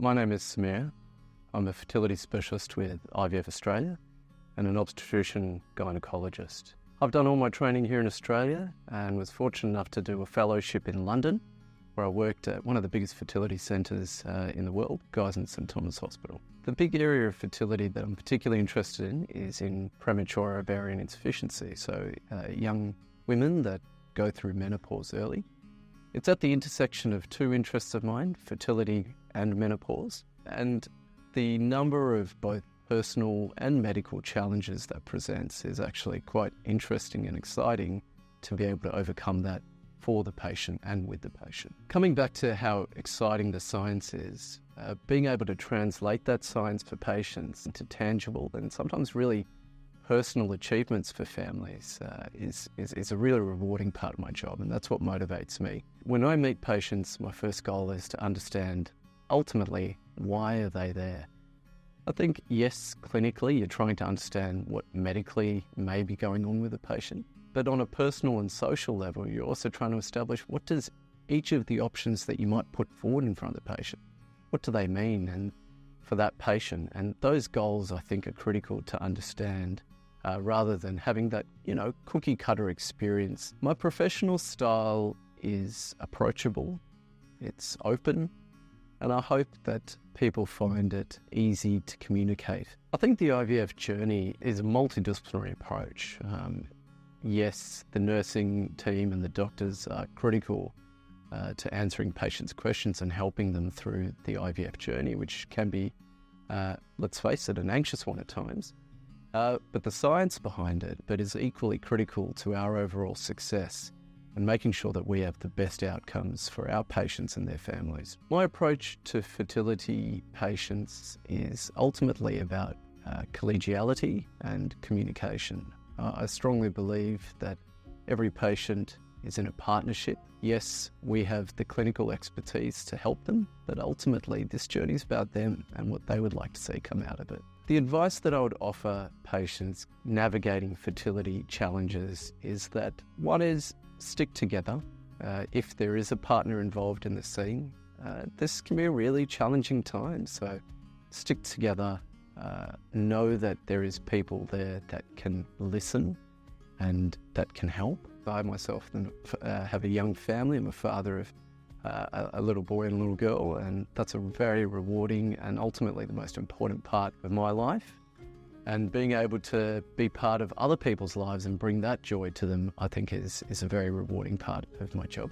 My name is Samir. I'm a fertility specialist with IVFAustralia and an obstetrician gynaecologist. I've done all my training here in Australia and was fortunate enough to do a fellowship in London, where I worked at one of the biggest fertility centres in the world, Guy's and St Thomas Hospital. The big area of fertility that I'm particularly interested in is in premature ovarian insufficiency, so young women that go through menopause early. It's at the intersection of two interests of mine, fertility and menopause, and the number of both personal and medical challenges that presents is actually quite interesting and exciting to be able to overcome that for the patient and with the patient. Coming back to how exciting the science is, being able to translate that science for patients into tangible and sometimes really personal achievements for families is a really rewarding part of my job, and that's what motivates me. When I meet patients, my first goal is to understand ultimately why are they there. I think, yes, clinically you're trying to understand what medically may be going on with the patient, but on a personal and social level you're also trying to establish what does each of the options that you might put forward in front of the patient, what do they mean and for that patient, and those goals I think are critical to understand rather than having that, cookie cutter experience. My professional style is approachable, it's open, and I hope that people find it easy to communicate. I think the IVF journey is a multidisciplinary approach. Yes, the nursing team and the doctors are critical to answering patients' questions and helping them through the IVF journey, which can be, let's face it, an anxious one at times. But the science behind it is equally critical to our overall success and making sure that we have the best outcomes for our patients and their families. My approach to fertility patients is ultimately about collegiality and communication. I strongly believe that every patient is in a partnership. Yes, we have the clinical expertise to help them, but ultimately this journey is about them and what they would like to see come out of it. The advice that I would offer patients navigating fertility challenges is that one is stick together. If there is a partner involved in the scene, this can be a really challenging time. So stick together, know that there is people there that can listen and that can help. I myself have a young family. I'm a father of a little boy and a little girl, and that's a very rewarding and ultimately the most important part of my life. And being able to be part of other people's lives and bring that joy to them, I think is a very rewarding part of my job.